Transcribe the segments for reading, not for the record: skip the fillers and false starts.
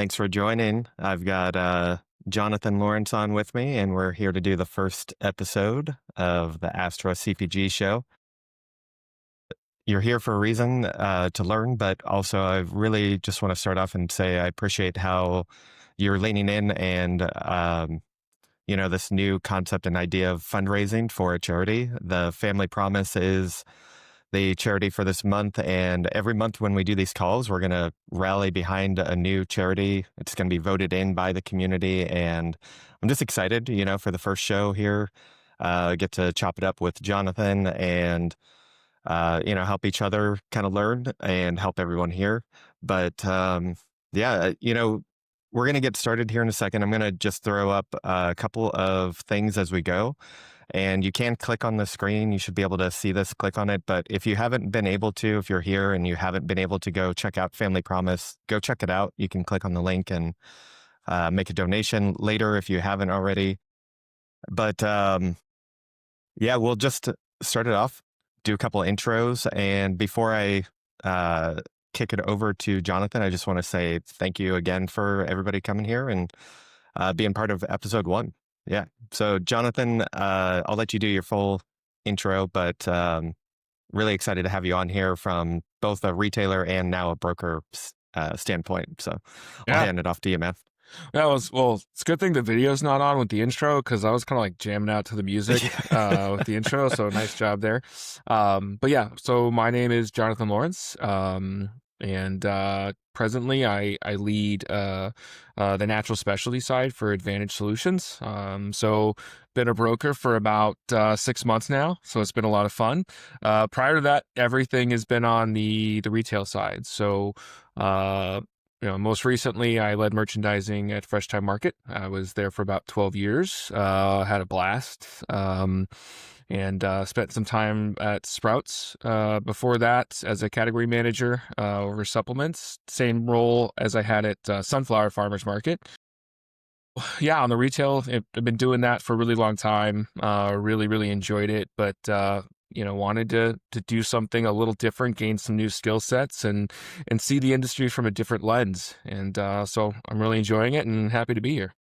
Thanks for joining. I've got Jonathan Lawrence on with me, and we're here to do the first episode of the Astra CPG show. You're here for a reason to learn, but also I really just want to start off and say I appreciate how you're leaning in and this new concept and idea of fundraising for a charity. The Family Promise is the charity for this month. And every month when we do these calls, we're going to rally behind a new charity. It's going to be voted in by the community. And I'm just excited, for the first show here, get to chop it up with Jonathan and, help each other kind of learn and help everyone here. But we're going to get started here in a second. I'm going to just throw up a couple of things as we go. And you can click on the screen. You should be able to see this, click on it. But if you haven't been able to, if you're here and you haven't been able to go check out Family Promise, go check it out. You can click on the link and make a donation later if you haven't already. But we'll just start it off, do a couple of intros. And before I kick it over to Jonathan, I just want to say thank you again for everybody coming here and being part of episode 1. Yeah. So Jonathan, I'll let you do your full intro, but really excited to have you on here from both a retailer and now a broker standpoint. So I'll hand it off to you, man. It's a good thing the video's not on with the intro because I was kind of like jamming out to the music with the intro. So nice job there. So my name is Jonathan Lawrence. And presently, I lead the natural specialty side for Advantage Solutions. So been a broker for about 6 months now, so it's been a lot of fun. Prior to that, everything has been on the retail side. So most recently, I led merchandising at Fresh Time Market. I was there for about 12 years. Had a blast. And spent some time at Sprouts before that as a category manager over supplements. Same role as I had at Sunflower Farmers Market. Yeah, on the retail, I've been doing that for a really long time. Really, really enjoyed it, but wanted to do something a little different, gain some new skill sets, and see the industry from a different lens. And so I'm really enjoying it and happy to be here.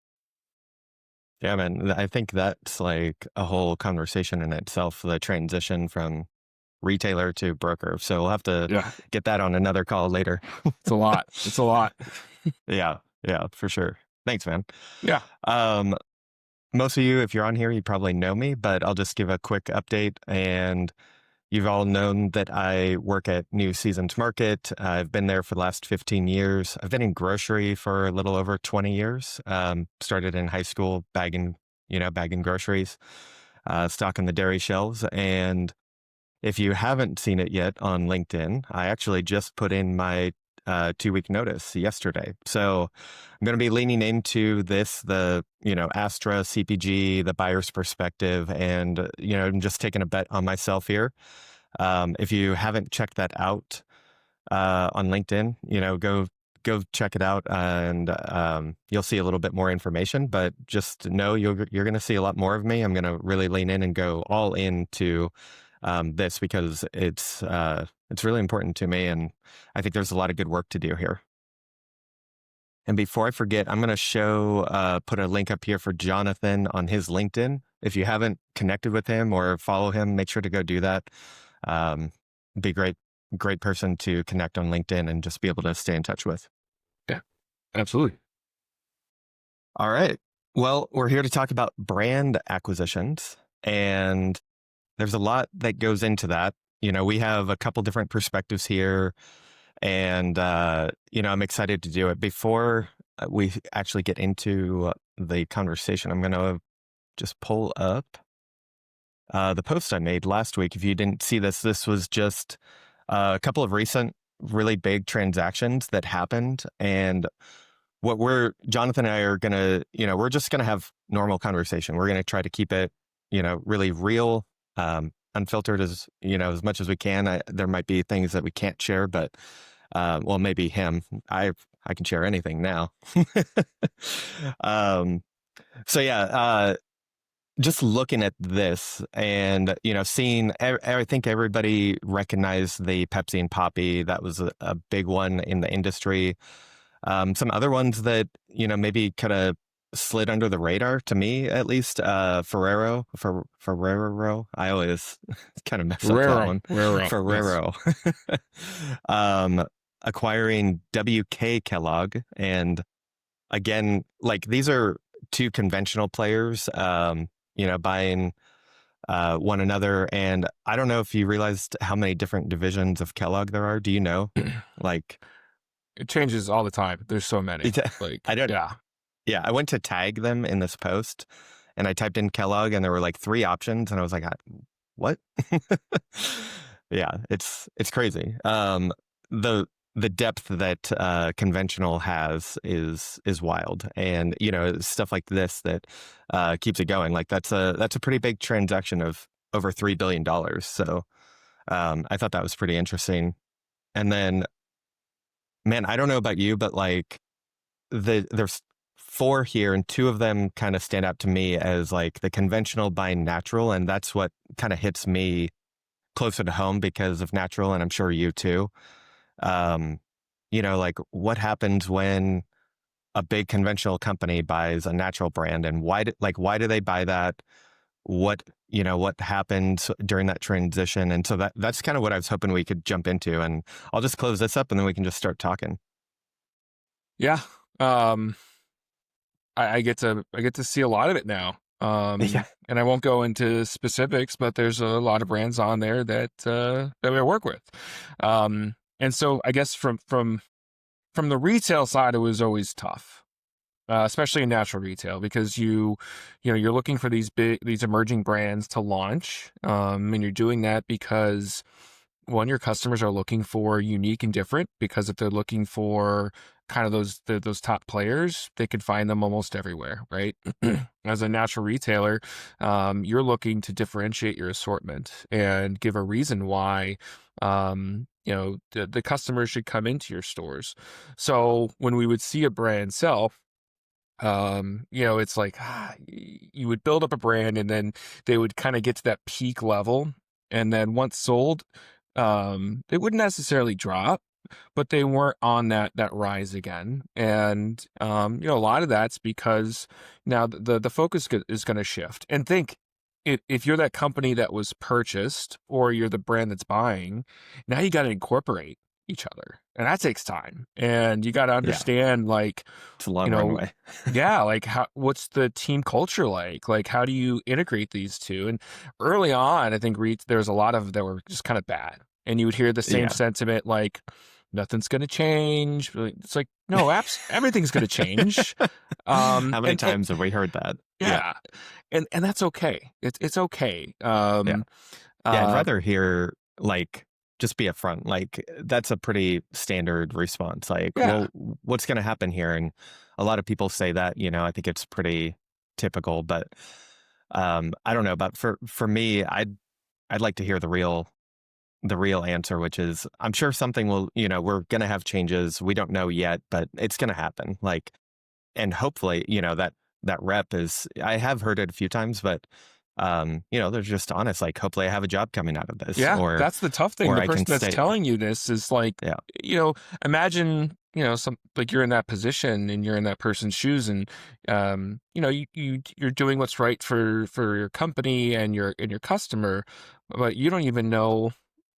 Yeah, man, I think that's like a whole conversation in itself, the transition from retailer to broker. So we'll have to get that on another call later. It's a lot. It's a lot. Yeah, for sure. Thanks, man. Yeah. Most of you, if you're on here, you probably know me, but I'll just give a quick update. And you've all known that I work at New Seasons Market. I've been there for the last 15 years. I've been in grocery for a little over 20 years. Started in high school bagging groceries, stocking the dairy shelves. And if you haven't seen it yet on LinkedIn, I actually just put in my 2-week notice yesterday. So I'm going to be leaning into this, the Astra CPG, the buyer's perspective, and I'm just taking a bet on myself here. If you haven't checked that out on LinkedIn, go check it out, and you'll see a little bit more information. But just know you're going to see a lot more of me. I'm going to really lean in and go all into this because it's really important to me, and I think there's a lot of good work to do here. And before I forget, I'm going to put a link up here for Jonathan on his LinkedIn. If you haven't connected with him or follow him, make sure to go do that. Be great person to connect on LinkedIn and just be able to stay in touch with. Yeah, absolutely. All right. Well, we're here to talk about brand acquisitions, and there's a lot that goes into that. We have a couple different perspectives here, and, I'm excited to do it. Before we actually get into the conversation, I'm going to just pull up the post I made last week. If you didn't see this was just a couple of recent really big transactions that happened. And what Jonathan and I are going to, we're just going to have normal conversation. We're going to try to keep it, really real, unfiltered as much as we can. There might be things that we can't share, but maybe him. I can share anything now. Just looking at this and seeing, I think everybody recognized the Pepsi and Poppy. That was a big one in the industry. Some other ones that, maybe could have slid under the radar to me, at least, Ferrero. I always kind of mess up that one. Raro, yes. Ferrero. um, Acquiring WK Kellogg. And again, like these are two conventional players, buying one another. And I don't know if you realized how many different divisions of Kellogg there are. Do you know? Like, It changes all the time. There's so many. I don't. Yeah. Yeah, I went to tag them in this post, and I typed in Kellogg, and there were like 3 options, and I was like, "What?" Yeah, it's crazy. The depth that conventional has is wild, and stuff like this that keeps it going. Like that's a pretty big transaction of over $3 billion. So I thought that was pretty interesting. And then, man, I don't know about you, but like there's 4 here, and 2 of them kind of stand out to me as like the conventional buying natural, and that's what kind of hits me closer to home because of natural, and I'm sure you too. Um, like what happens when a big conventional company buys a natural brand, and why do they buy that? What happens during that transition? And so that's kind of what I was hoping we could jump into, and I'll just close this up and then we can just start talking. Yeah. Um, I get to see a lot of it now. Yeah. And I won't go into specifics, but there's a lot of brands on there that we work with. And so I guess from the retail side, it was always tough, especially in natural retail, because you're looking for these emerging brands to launch, and you're doing that because one, your customers are looking for unique and different, because if they're looking for kind of those top players, they can find them almost everywhere, right? As a natural retailer, you're looking to differentiate your assortment and give a reason why the customers should come into your stores. So when we would see a brand sell, it's like you would build up a brand, and then they would kind of get to that peak level, and then once sold, they wouldn't necessarily drop, but they weren't on that rise again. And a lot of that's because now the focus is going to shift. And think, if you're that company that was purchased, or you're the brand that's buying, now you got to incorporate each other, and that takes time, and you got to Yeah. understand, like, It's a long runway. yeah, like what's the team culture like? Like, how do you integrate these two? And early on, I think there was a lot of that were just kind of bad, and you would hear the same Yeah. sentiment, like, nothing's going to change. It's like, no, everything's going to change. How many times have we heard that? Yeah. And that's okay. It's okay. Yeah. I'd rather hear like just be upfront. Like that's a pretty standard response. Like, Yeah. well, what's going to happen here? And a lot of people say that. I think it's pretty typical. But I don't know. But for me, I'd like to hear the real answer, which is I'm sure something will. We're going to have changes. We don't know yet, but it's going to happen. Like, and hopefully, that rep is. I have heard it a few times, but they're just honest. Like, hopefully, I have a job coming out of this. Yeah, or that's the tough thing. or The I person can that's stay. telling you this is like, Yeah. Imagine, some, like, you're in that position and you're in that person's shoes, and you're doing what's right for your company and your customer, but you don't even know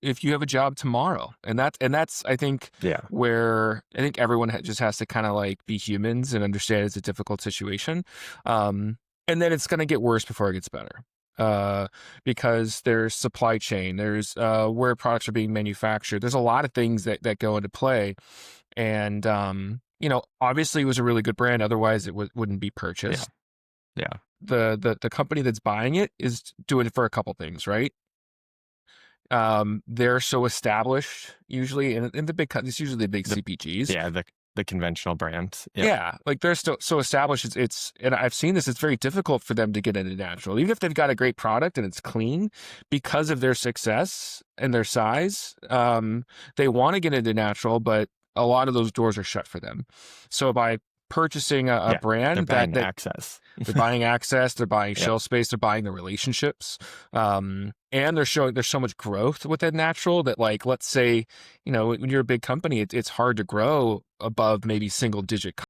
if you have a job tomorrow. And that's I think Yeah. where I think everyone just has to kind of like be humans and understand it's a difficult situation. And then it's going to get worse before it gets better. Because there's supply chain, there's where products are being manufactured. There's a lot of things that go into play. And, obviously it was a really good brand. Otherwise it wouldn't be purchased. Yeah. The company that's buying it is doing it for a couple things, right? They're so established usually, and in the big, it's usually the big CPGs. Yeah. The conventional brands. Yeah, like they're still so established. It's and I've seen this. It's very difficult for them to get into natural, even if they've got a great product and it's clean, because of their success and their size. They want to get into natural, but a lot of those doors are shut for them. So by purchasing a Yeah, they're brand buying that access. they're buying access, they're buying Yep. shelf space, they're buying the relationships, and there's so much growth within natural that, like, let's say, when you're a big company, it's hard to grow above maybe single digit.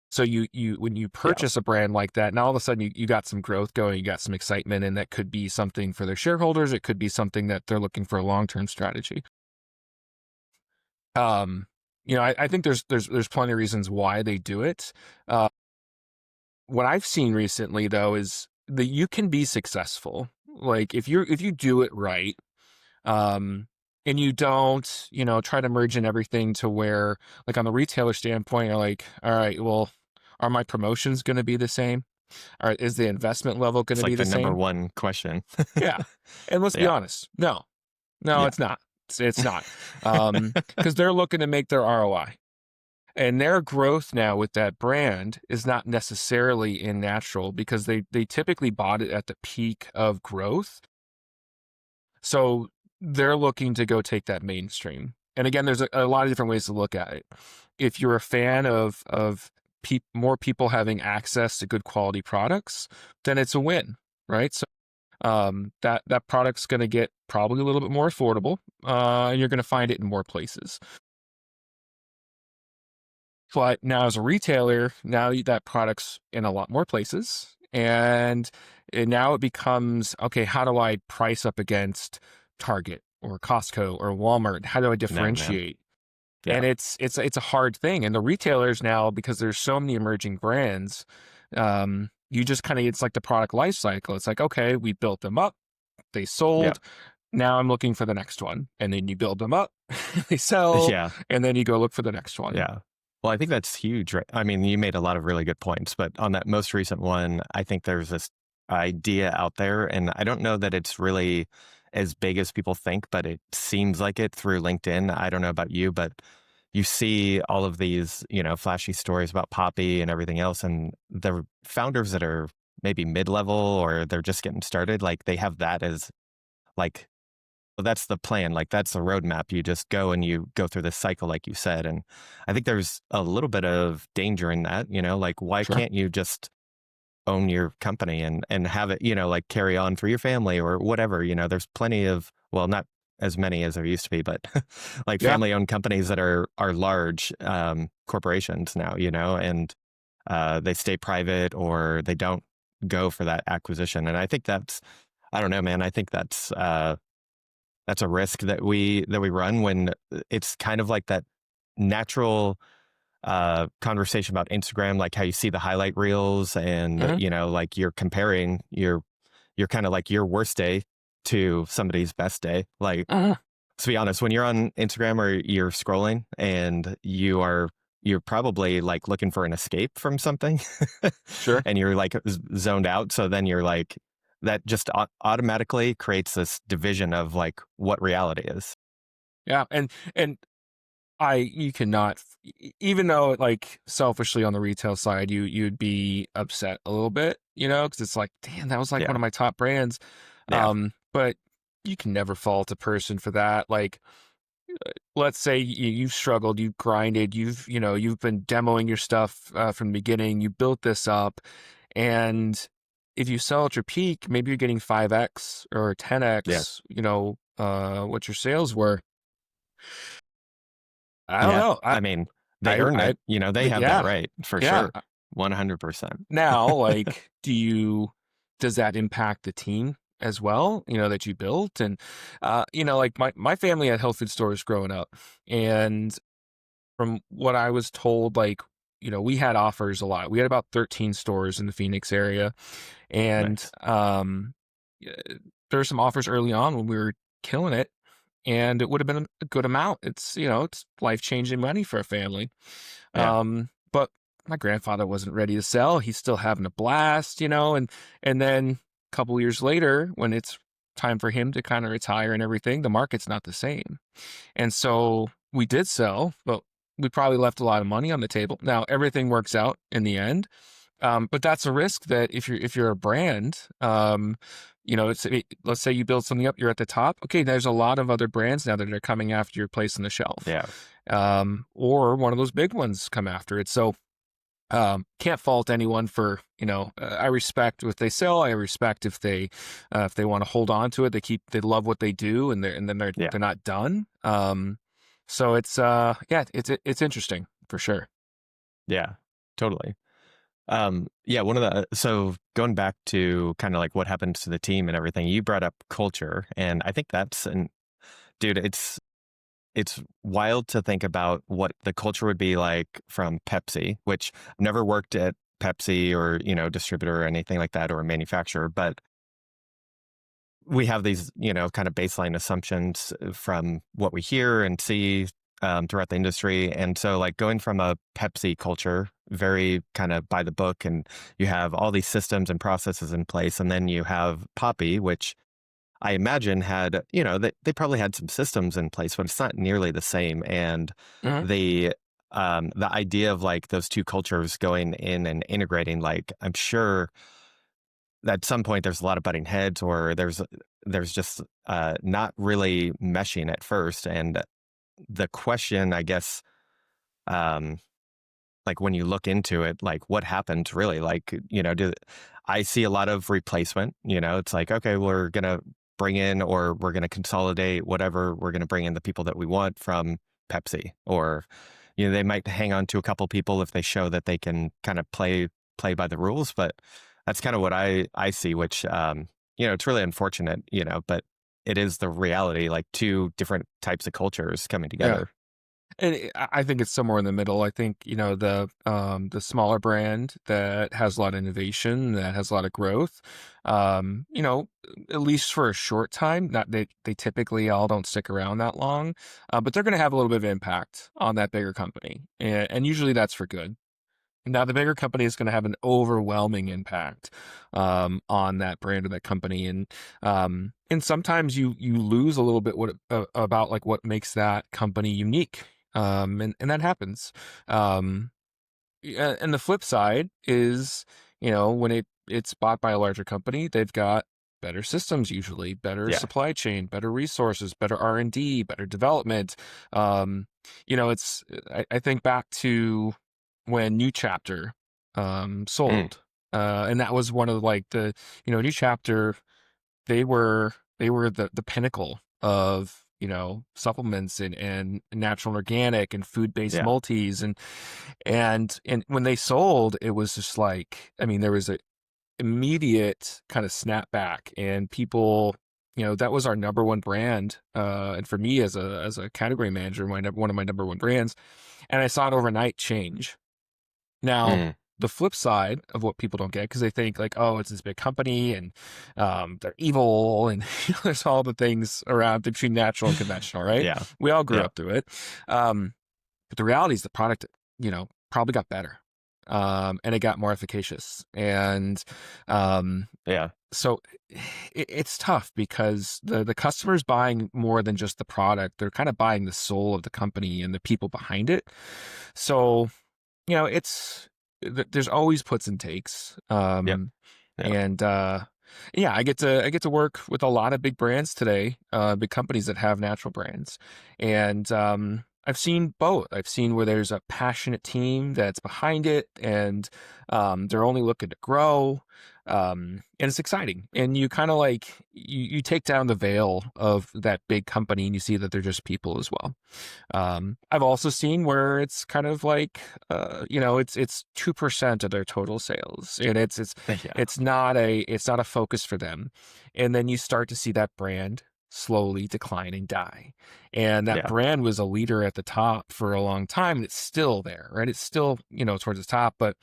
So when you Yeah. purchase a brand like that, now all of a sudden you got some growth going, you got some excitement, and that could be something for their shareholders. It could be something that they're looking for a long-term strategy. Um, I think there's plenty of reasons why they do it. Uh, what I've seen recently though is that you can be successful. Like if you do it right, um, and you don't, try to merge in everything to where, like on the retailer standpoint, you're like, all right, well, are my promotions going to be the same? Or is the investment level going It's to be like the the number same? one question. Yeah. And let's be Yeah. honest. No, no, Yeah. it's not. It's not. Because they're looking to make their ROI. And their growth now with that brand is not necessarily in natural because they typically bought it at the peak of growth. So they're looking to go take that mainstream. And again, there's a lot of different ways to look at it. If you're a fan of more people having access to good quality products, then it's a win, right? So that product's going to get probably a little bit more affordable, and you're going to find it in more places. But now as a retailer, now that product's in a lot more places, and now it becomes, okay, how do I price up against Target or Costco or Walmart? How do I No, man. differentiate? Yeah. And it's a hard thing. And the retailers now, because there's so many emerging brands, you just kind of, it's like the product life cycle. It's like, okay, we built them up, they Yeah. sold. Now I'm looking for the next one. And then you build them up, they sell, Yeah. and then you go look for the next one. Yeah. Well, I think that's huge, right? I mean, you made a lot of really good points, but on that most recent one, I think there's this idea out there, and I don't know that it's really as big as people think, but it seems like it through LinkedIn. I don't know about you, but you see all of these, flashy stories about Poppy and everything else, and the founders that are maybe mid-level or they're just getting started, like they have that as like, well, that's the plan. Like that's the roadmap. You just go and you go through this cycle, like you said. And I think there's a little bit of danger in that, like why Sure. can't you just own your company and have it, like carry on for your family or whatever, there's plenty of, well, not as many as there used to be, but like Yeah. family owned companies that are large corporations now, and they stay private or they don't go for that acquisition. And I think I don't know, man, I think that's a risk that we run when it's kind of like that natural conversation about Instagram, like how you see the highlight reels and, Hmm. like you're comparing you're kind of like your worst day to somebody's best day. Like, Uh-huh. to be honest, when you're on Instagram or you're scrolling and you're probably like looking for an escape from something Sure. and you're like zoned out. So then you're like, that just automatically creates this division of like what reality is. Yeah. And you cannot, even though, like, selfishly on the retail side, you'd be upset a little bit, because it's like, damn, that was like one Yeah. of my top brands. Yeah. But you can never fault a person for that. Like, let's say you've struggled, you've grinded, you've been demoing your stuff from the beginning, you built this up, and if you sell at your peak, maybe you're getting 5x or Yeah. 10x, what your sales were. I don't Yeah. know. I mean, they earned I, it. They have that yeah, right for yeah. sure. 100%. Now, like, does that impact the team as well, that you built? And, like my family had health food stores growing up. And from what I was told, like, we had offers a lot. We had about 13 stores in the Phoenix area. And, Nice. yeah, there were some offers early on when we were killing it. And it would have been a good amount. It's life-changing money for a family. Yeah. But my grandfather wasn't ready to sell. He's still having a blast, and then a couple years later, when it's time for him to kind of retire and everything, the market's not the same. And so we did sell, but we probably left a lot of money on the table. Now everything works out in the end. But that's a risk that if you're a brand, let's say you build something up, you're at the top. Okay, there's a lot of other brands now that are coming after your place on the shelf. Yeah. or one of those big ones come after it. So can't fault anyone for, I respect what they sell. I respect if they want to hold on to it, they love what they do, and then Yeah. they're not done. So it's interesting for sure. Yeah. Totally. Yeah, so going back to kind of like what happens to the team and everything, you brought up culture, and I think dude, it's wild to think about what the culture would be like from Pepsi, which I've never worked at Pepsi or, distributor or anything like that or a manufacturer, but we have these, kind of baseline assumptions from what we hear and see throughout the industry. And so, like, going from a Pepsi culture, very kind of by the book, and you have all these systems and processes in place. And then you have Poppy, which I imagine had, they probably had some systems in place, but it's not nearly the same. And Mhm. the idea of like those two cultures going in and integrating, like, I'm sure at some point there's a lot of butting heads, or there's just not really meshing at first. And the question, I guess, um, like when you look into it, like what happened really, like, I see a lot of replacement, it's like, okay, we're going to bring in, or we're going to consolidate whatever, we're going to bring in the people that we want from Pepsi, or, they might hang on to a couple people if they show that they can kind of play by the rules. But that's kind of what I see, which, it's really unfortunate, but it is the reality, like two different types of cultures coming Yeah. together. And I think it's somewhere in the middle. I think, the smaller brand that has a lot of innovation, that has a lot of growth, at least for a short time, not they typically all don't stick around that long, but they're going to have a little bit of impact on that bigger company. And usually that's for good. Now, the bigger company is going to have an overwhelming impact on that brand or that company, and sometimes you lose a little bit about like what makes that company unique, and that happens. Um, and the flip side is, when it's bought by a larger company, they've got better systems, usually better Yeah. supply chain, better resources, better R&D, better development. It's I think back to when New Chapter Mm, sold, and that was one of like New Chapter, they were the pinnacle of, supplements and natural and organic and food-based yeah. multis, and when they sold, it was just like, I mean, there was a immediate kind of snapback, and people, that was our number one brand, and for me as a category manager, one of my number one brands, and I saw it overnight change. Now, Mm, the flip side of what people don't get, because they think like, oh, it's this big company and they're evil, and there's all the things around between natural and conventional, right? yeah. We all grew Yeah. up through it. But the reality is the product, probably got better, and it got more efficacious. And um, Yeah. so it's tough because the customer's buying more than just the product. They're kind of buying the soul of the company and the people behind it. So there's always puts and takes. Yep. Yep. And yeah, I get to work with a lot of big brands today, big companies that have natural brands. And I've seen both. I've seen where there's a passionate team that's behind it, and they're only looking to grow. And it's exciting. And you kind of like you take down the veil of that big company, and you see that they're just people as well. I've also seen where it's kind of like, it's 2% of their total sales, and Yeah. it's not a focus for them, and then you start to see that brand slowly decline and die, and that Yeah. brand was a leader at the top for a long time, and it's still there, right? It's still, towards the top, but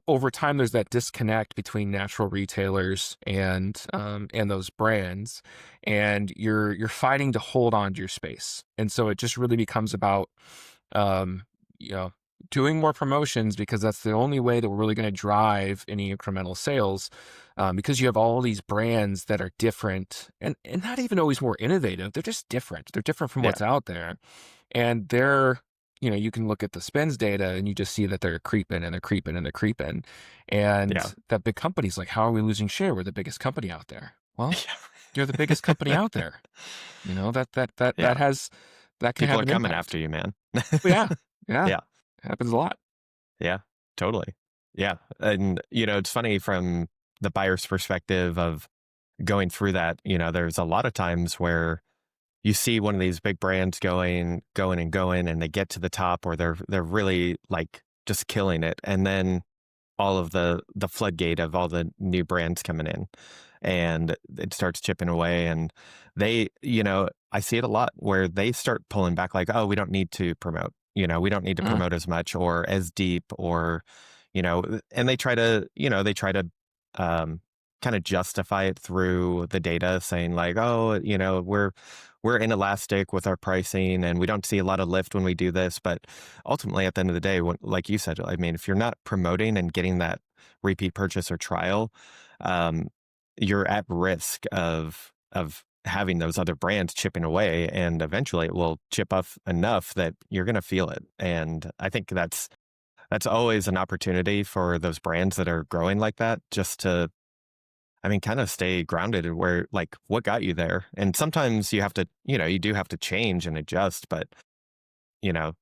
over time, there's that disconnect between natural retailers and those brands, and you're fighting to hold on to your space, and so it just really becomes about um, you know doing more promotions, because that's the only way that we're really going to drive any incremental sales, because you have all these brands that are different and not even always more innovative. They're just different. They're different from Yeah. what's out there, and you can look at the spends data and you just see that they're creeping and they're creeping and they're creeping. Yeah. And that big company's like, how are we losing share? We're the biggest company out there. Well, you're the biggest company Yeah. out there. That Yeah. has that can People have are an coming impact. after you, man. But yeah, yeah, Yeah. happens a lot. Yeah, totally. Yeah. And, it's funny from the buyer's perspective of going through that, there's a lot of times where you see one of these big brands going and going, and they get to the top, or they're really like just killing it. And then all of the floodgate of all the new brands coming in, and it starts chipping away, and I see it a lot where they start pulling back, like, oh, we don't need to promote, we don't need to Uh, promote as much or as deep, or and they try to um kind of justify it through the data, saying like, oh, we're inelastic with our pricing, and we don't see a lot of lift when we do this. But ultimately, at the end of the day, like you said, I mean, if you're not promoting and getting that repeat purchase or trial, um, you're at risk of having those other brands chipping away, and eventually it will chip off enough that you're going to feel it. And I think that's always an opportunity for those brands that are growing like that, just to, I mean, kind of stay grounded in where, like, what got you there. And sometimes you have to, you do have to change and adjust, but, you know,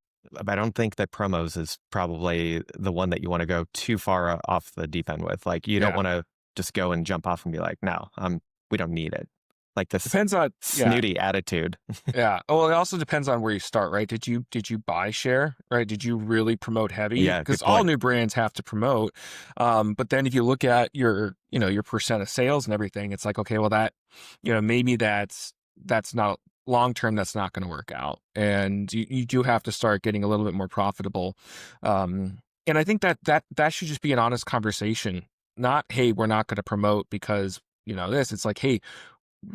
I don't think that promos is probably the one that you want to go too far off the deep end with. Like, you don't yeah, want to just go and jump off and be like, no, we don't need it. Like this depends on yeah. snooty attitude. Yeah. Oh, well, it also depends on where you start, right? Did you buy share, right? Did you really promote heavy? Yeah, Because good all point. new brands have to promote. But then if you look at your percent of sales and everything, it's like, okay, well that, maybe that's not long term, that's not going to work out. And you do have to start getting a little bit more profitable. And I think that should just be an honest conversation. Not, hey, we're not going to promote because this. It's like, hey,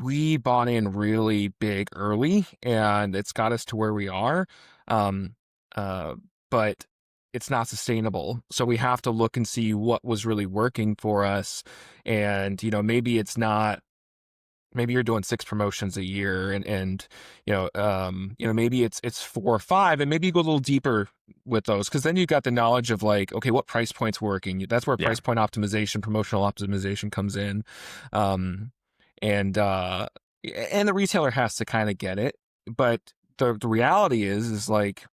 we bought in really big early and it's got us to where we are. Um, uh, but it's not sustainable. So we have to look and see what was really working for us. And, maybe it's not, maybe you're doing 6 promotions a year and, maybe it's 4 or 5 and maybe you go a little deeper with those. Cause then you've got the knowledge of like, okay, what price point's working? That's where Yeah. price point optimization, promotional optimization comes in. Um, and and the retailer has to kind of get it, but the reality is like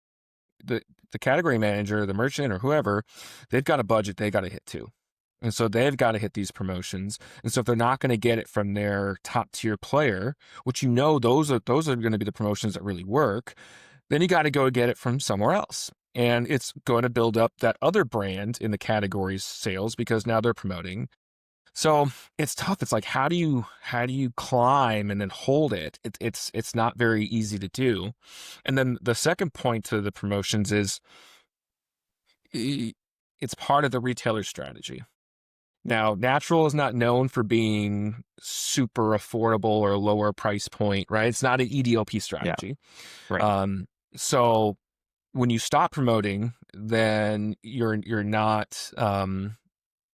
the the category manager, the merchant, or whoever, they've got a budget they got to hit too, and so they've got to hit these promotions. And so if they're not going to get it from their top tier player, which those are going to be the promotions that really work, then you got to go get it from somewhere else. And it's going to build up that other brand in the category's sales because now they're promoting. So it's tough. It's like how do you climb and then hold it? It's not very easy to do. And then the second point to the promotions is it's part of the retailer strategy. Now, natural is not known for being super affordable or lower price point, right? It's not an EDLP Yeah. strategy. Right. Um, so when you stop promoting, then you're not from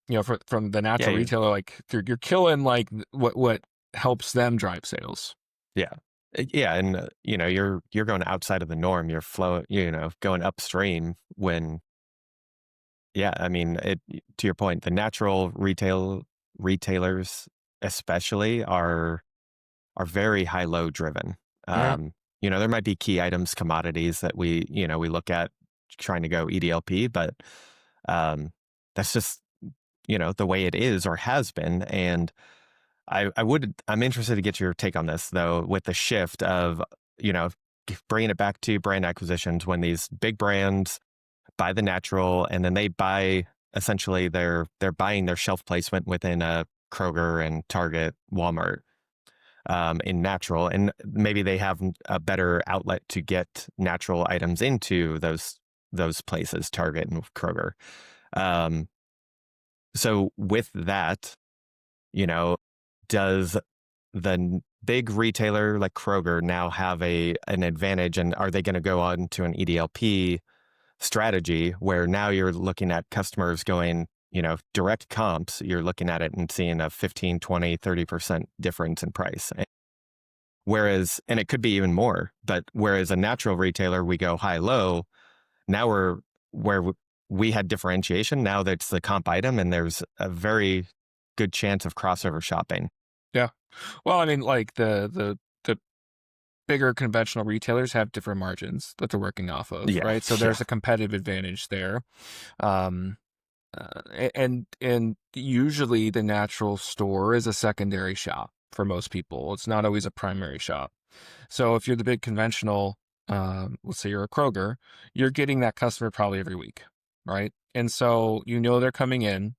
the Yeah. natural retailer, like you're killing like what helps them drive sales. Yeah. Yeah. And, you're going outside of the norm. You're going upstream when, yeah, I mean, to your point, the natural retailers especially are very high-low driven. Yeah, There might be key items, commodities that we look at trying to go EDLP, but that's just, the way it is or has been. And I'm interested to get your take on this though, with the shift of, you know, bringing it back to brand acquisitions, when these big brands buy the natural, and then they buy, essentially they're buying their shelf placement within a Kroger and Target, Walmart, in natural, and maybe they have a better outlet to get natural items into those places, Target and Kroger. Um, so with that, you know, does the big retailer like Kroger now have an advantage, and are they going to go on to an EDLP strategy where now you're looking at customers going, direct comps, you're looking at it and seeing a 15, 20, 30% difference in price. Whereas, and it could be even more, but whereas a natural retailer, we go high, low, now we had differentiation. Now that's the comp item, and there's a very good chance of crossover shopping. yeah. Well, I mean, like the bigger conventional retailers have different margins that they're working off of, Yeah. right? So Yeah. there's a competitive advantage there. Um, and usually the natural store is a secondary shop for most people. It's not always a primary shop. So if you're the big conventional, let's say you're a Kroger, you're getting that customer probably every week, right? And so they're coming in.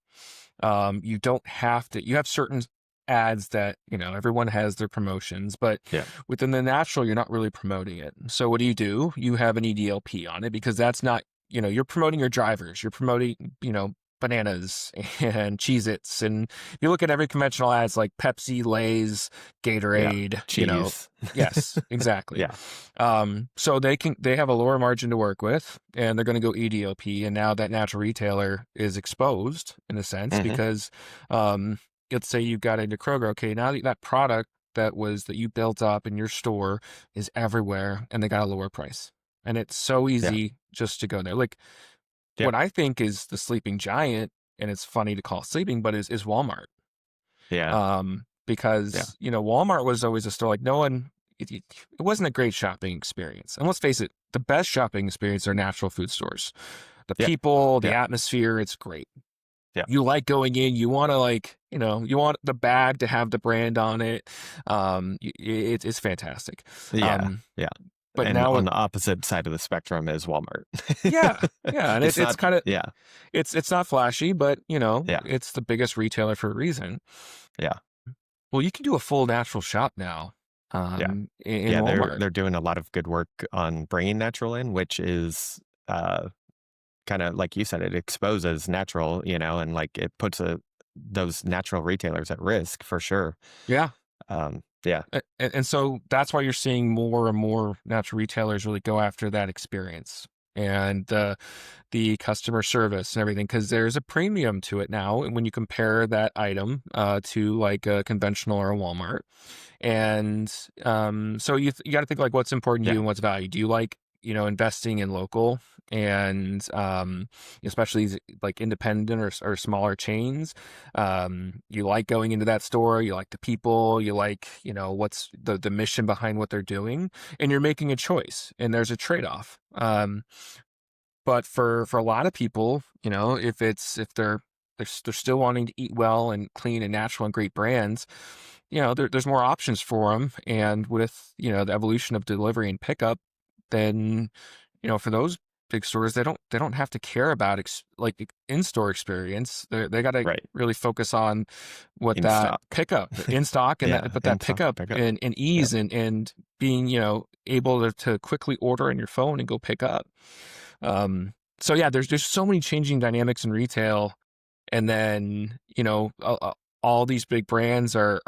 You don't have to. You have certain ads that everyone has their promotions, but Yeah. within the natural, you're not really promoting it. So what do? You have an EDLP on it because that's not you're promoting your drivers. You're promoting bananas and Cheez-Its. And you look at every conventional ads like Pepsi, Lay's, Yeah. Gatorade, Cheese. yes, exactly. Yeah. So they have a lower margin to work with, and they're going to go EDLP. And now that natural retailer is exposed in a sense Hmm. because, let's say you got into Kroger. Okay, now that product that you built up in your store is everywhere, and they got a lower price. And it's so Yeah. easy just to go there. Like Yeah. what I think is the sleeping giant, and it's funny to call it sleeping, but is Walmart. Yeah. Yeah. Because Walmart was always a store like no one. It wasn't a great shopping experience. And let's face it, the best shopping experience are natural food stores. The Yeah. people, the Yeah. atmosphere, it's great. Yeah. You like going in, you want to you want the bag to have the brand on it. It's fantastic. Yeah. Um, Yeah. but And now on with the opposite side of the spectrum is Walmart. yeah, yeah, and It's it's not, kind of yeah. it's not flashy, but Yeah. it's the biggest retailer for a reason. Yeah. Well, you can do a full natural shop now, Yeah. in Yeah. They're, Walmart. they're doing a lot of good work on bringing natural in, which is, kind of like you said, it exposes natural, and like it puts those natural retailers at risk for sure. Yeah. Yeah. And so that's why you're seeing more and more natural retailers really go after that experience and the customer service and everything, because there's a premium to it now. And when you compare that item to like a conventional or a Walmart, and so you got to think like what's important to Yeah. you and what's value. Do you like investing in local and especially like independent or smaller chains? You like going into that store, you like the people, you like what's the mission behind what they're doing, and you're making a choice, and there's a trade-off. But for a lot of people, if they're still wanting to eat well and clean and natural and great brands, there's more options for them. And with the evolution of delivery and pickup, then for those big stores, they don't have to care about like in-store experience. They got to Right. really focus on what In that stock. pickup in stock and Yeah. that In stock pickup pickup. and Yep. ease and being able to quickly order on your phone and go pick up. So yeah, there's so many changing dynamics in retail, and then all these big brands are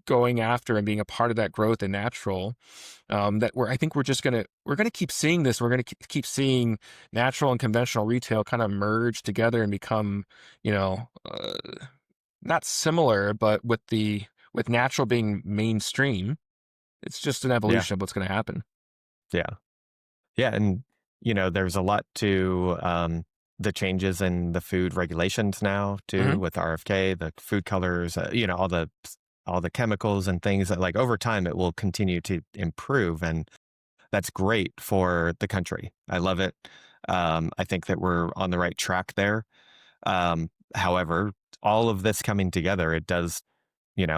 going after and being a part of that growth in natural. That I think we're gonna keep seeing this. We're gonna keep seeing natural and conventional retail kind of merge together and become you know uh, not similar, but with natural being mainstream, it's just an Yeah. evolution of what's going to happen. Yeah. Yeah. And, there's a lot to the changes in the food regulations now, too, Hmm. with RFK, the food colors, all the chemicals and things that, like, over time, it will continue to improve. And that's great for the country. I love it. I think that we're on the right track there. However, all of this coming together, it does,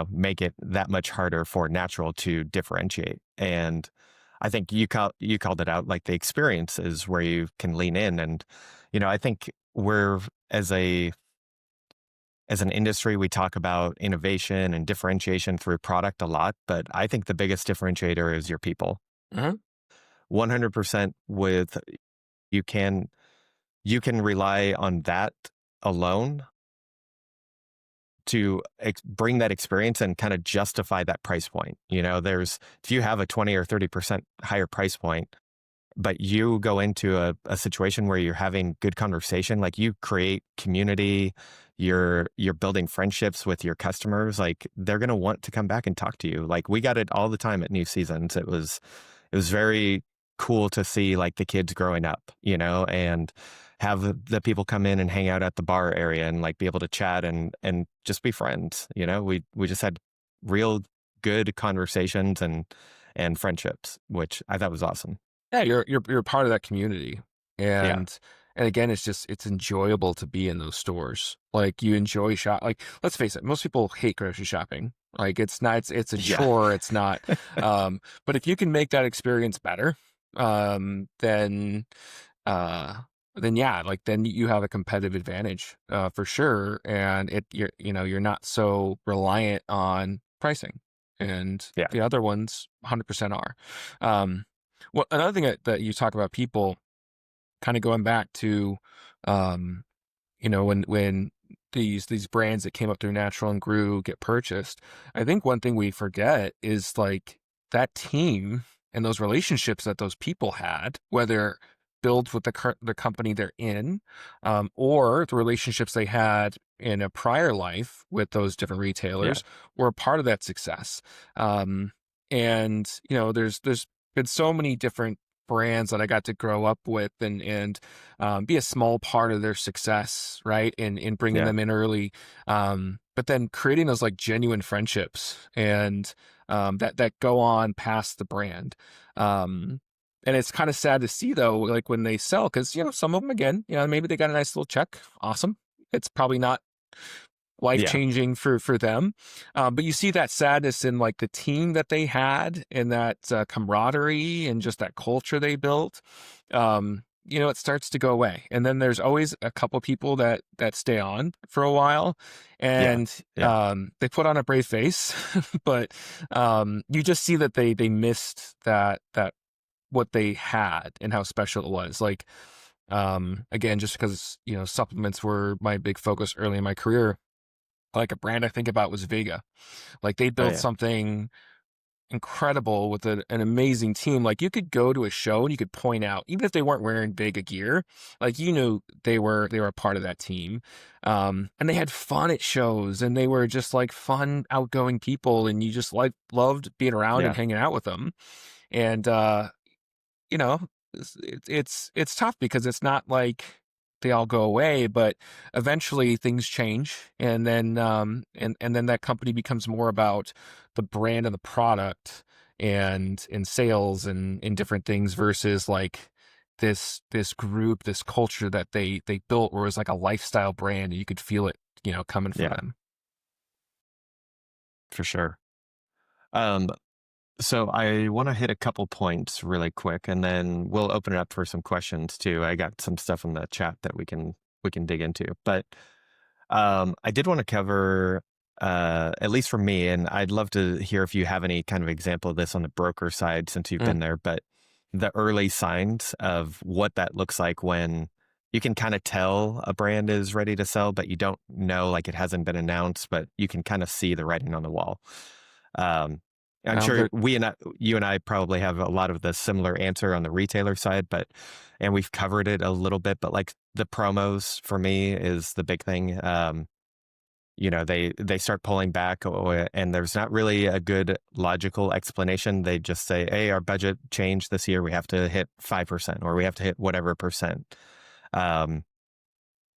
make it that much harder for natural to differentiate. And I think you called it out, like the experience is where you can lean in. And, I think we're as an industry, we talk about innovation and differentiation through product a lot, but I think the biggest differentiator is your people. Hmm. 100% with you can rely on that alone to bring that experience and kind of justify that price point. If you have a 20 or 30% higher price point, but you go into a situation where you're having good conversation, like you create community, you're building friendships with your customers, like they're going to want to come back and talk to you. Like we got it all the time at New Seasons. It was very cool to see like the kids growing up, and have the people come in and hang out at the bar area and like be able to chat and just be friends. We just had real good conversations, and friendships, which I thought was awesome. Yeah, you're part of that community, Yeah. and again, it's enjoyable to be in those stores. Like you enjoy shop. Like let's face it, most people hate grocery shopping. Like it's not, it's a Yeah. chore. It's not. But if you can make that experience better, um, then uh, then yeah, like then you have a competitive advantage, for sure. And you're not so reliant on pricing, and Yeah. the other ones 100% are. Um, well, another thing that you talk about people kind of going back to, um, when these brands that came up through natural and grew get purchased, I think one thing we forget is like that team and those relationships that those people had, whether built with the company they're in, or the relationships they had in a prior life with those different Yeah. retailers, were a part of that success. Um, and there's been so many different brands that I got to grow up with and be a small part of their success, right? In bringing Yeah. them in early, but then creating those like genuine friendships and that go on past the brand. Um, and it's kind of sad to see though, like when they sell, because some of them again, maybe they got a nice little check, awesome. It's probably not life Yeah. changing for them. But you see that sadness in like the team that they had and that camaraderie and just that culture they built. It starts to go away, and then there's always a couple people that stay on for a while, Yeah. and Yeah. they put on a brave face, but you just see that they missed that what they had and how special it was. Like again, just because supplements were my big focus early in my career, like a brand I think about was Vega. Like they Oh built yeah. something incredible with an amazing team. Like you could go to a show and you could point out, even if they weren't wearing Vega gear, like you knew they were a part of that team. And they had fun at shows, and they were just like fun, outgoing people, and you just like loved being around and Yeah. hanging out with them. And you know, it's tough because it's not like they all go away, but eventually things change, and then and then that company becomes more about the brand and the product and in sales and in different things versus like this group, this culture that they built where it was like a lifestyle brand and you could feel it, coming from Yeah. them. For sure. Um, so I want to hit a couple points really quick, and then we'll open it up for some questions too. I got some stuff in the chat that we can dig into, but I did want to cover, at least for me, and I'd love to hear if you have any kind of example of this on the broker side since you've Mm. been there, but the early signs of what that looks like when you can kind of tell a brand is ready to sell, but you don't know, like it hasn't been announced, but you can kind of see the writing on the wall. Um, I'm sure There, you and I probably have a lot of the similar answer on the retailer side, and we've covered it a little bit, but like the promos for me is the big thing. They start pulling back, and there's not really a good logical explanation. They just say, "Hey, our budget changed this year. We have to hit 5%, or we have to hit whatever percent." Um,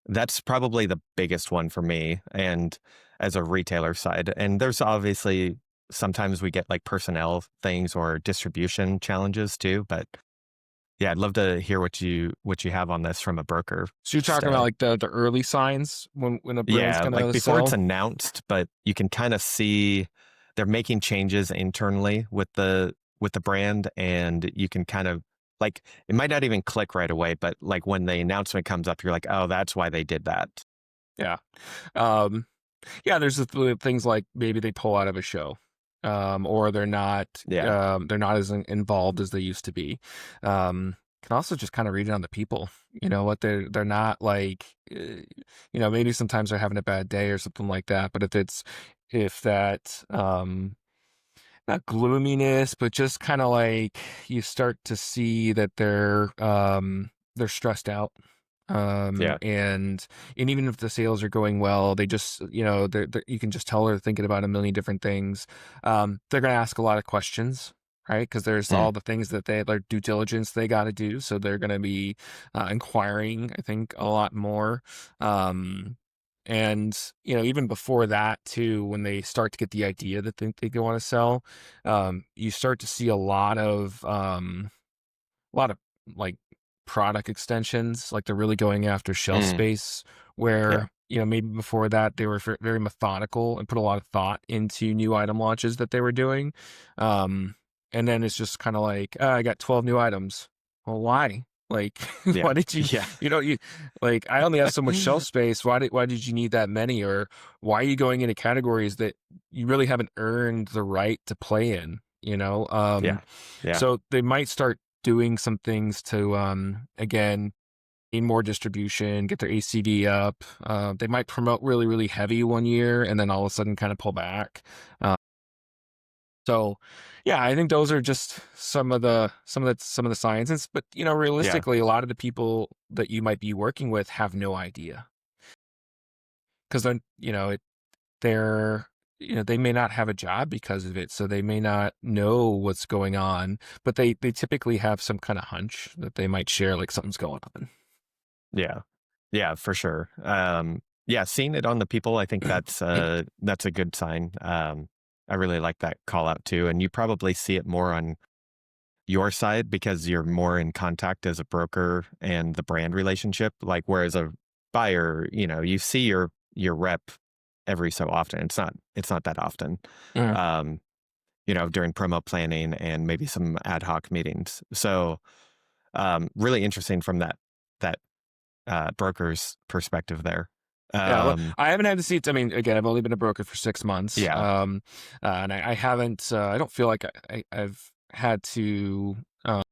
that's probably the biggest one for me, and as a retailer side. And there's obviously sometimes we get like personnel things or distribution challenges too. But yeah, I'd love to hear what you have on this from a broker. so you're talking about like the early signs when a brand's Yeah, like gonna before it's sell. announced, but you can kind of see they're making changes internally with the brand, and you can kind of like it might not even click right away, but like when the announcement comes up, you're like, oh, that's why they did that. Yeah. Um, Yeah, there's the things like maybe they pull out of a show, or Yeah, they're not as involved as they used to be. Can also just kind of read it on the people. You know what they're not like. Maybe sometimes they're having a bad day or something like that. But if that not gloominess, but just kind of like you start to see that they're stressed out, yeah, and even if the sales are going well, they just you can just tell they're thinking about a million different things. They're going to ask a lot of questions, right? Because there's mm, all the things that their due diligence they got to do, so they're going to be inquiring, I think, a lot more. um And even before that too, when they start to get the idea that they want to sell, you start to see a lot of like product extensions, like they're really going after shelf Mm, space yeah. where, maybe before that they were very methodical and put a lot of thought into new item launches that they were doing. Um, and then it's just kind of like, I got 12 new items. Well, why? Like, Yeah. why did you, Yeah. you like, I only have so much shelf space. Why did you need that many? Or why are you going into categories that you really haven't earned the right to play in? Yeah. Yeah. So they might start doing some things to again gain more distribution, get their ACV up. They might promote really really heavy one year and then all of a sudden kind of pull back. Uh, so yeah, I think those are just some of the sciences. But Yeah. realistically, a lot of the people that you might be working with have no idea because they're they may not have a job because of it, so they may not know what's going on, but they typically have some kind of hunch that they might share, like something's going on. Yeah. Yeah, for sure. Yeah, seeing it on the people, I think that's a good sign. I really like that call out too. And you probably see it more on your side because you're more in contact as a broker and the brand relationship. Like whereas a buyer, you see your rep every so often. It's not that often. Mhm. Um, during promo planning and maybe some ad hoc meetings. So really interesting from that broker's perspective there. Yeah, well, Um, I haven't had the seats. I mean, again, I've only been a broker for 6 months, yeah, and I haven't. I don't feel like I've had to. I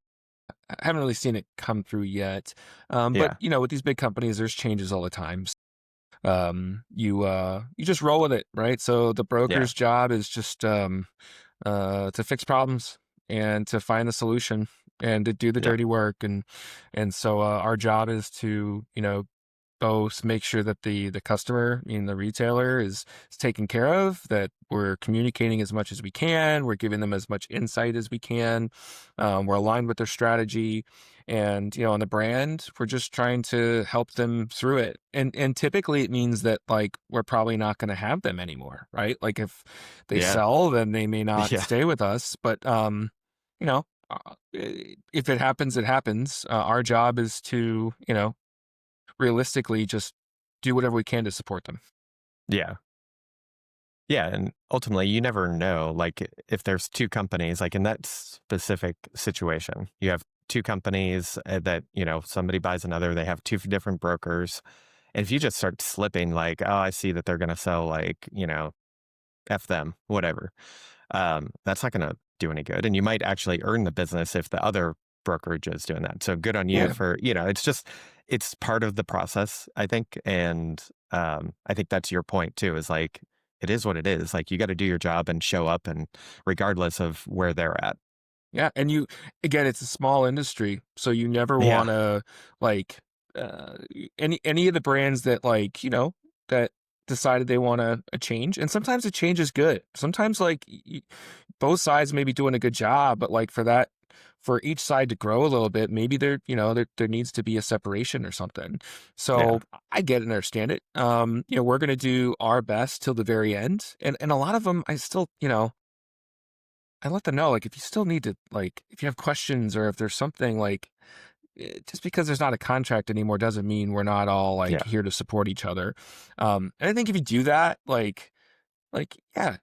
haven't really seen it come through yet. But yeah, with these big companies, there's changes all the time. You just roll with it, right? So the yeah, broker's job is just to fix problems and to find the solution and to do the yeah, dirty work. And so our job is to both make sure that the customer, the retailer is taken care of, that we're communicating as much as we can, we're giving them as much insight as we can, we're aligned with their strategy, and on the brand, we're just trying to help them through it. And typically it means that like we're probably not going to have them anymore, right? Like if they yeah, sell, then they may not yeah, stay with us, but you know. If it happens, it happens. Our job is to, realistically just do whatever we can to support them. yeah. Yeah, and ultimately, you never know. Like, if there's two companies, like in that specific situation, you have two companies that, somebody buys another, they have two different brokers. And if you just start slipping, like, oh, I see that they're going to sell, like, F them, whatever, that's not going to do any good. And you might actually earn the business if the other brokerage is doing that. So good on you Yeah. for, it's part of the process, I think. And I think that's your point too, is like, it is what it is. Like, you got to do your job and show up, and regardless of where they're at. Yeah. And again, it's a small industry. So you never Yeah. want to like, uh, any of the brands that like, that decided they want a change. And sometimes a change is good. Sometimes like both sides may be doing a good job, but like for each side to grow a little bit, maybe there needs to be a separation or something. Yeah. So I get it and understand it. We're going to do our best till the very end. And a lot of them, I still, I let them know, like, if you still need to, like, if you have questions or if there's something like, just because there's not a contract anymore doesn't mean we're not all like Yeah. here to support each other. And I think if you do that, like, yeah,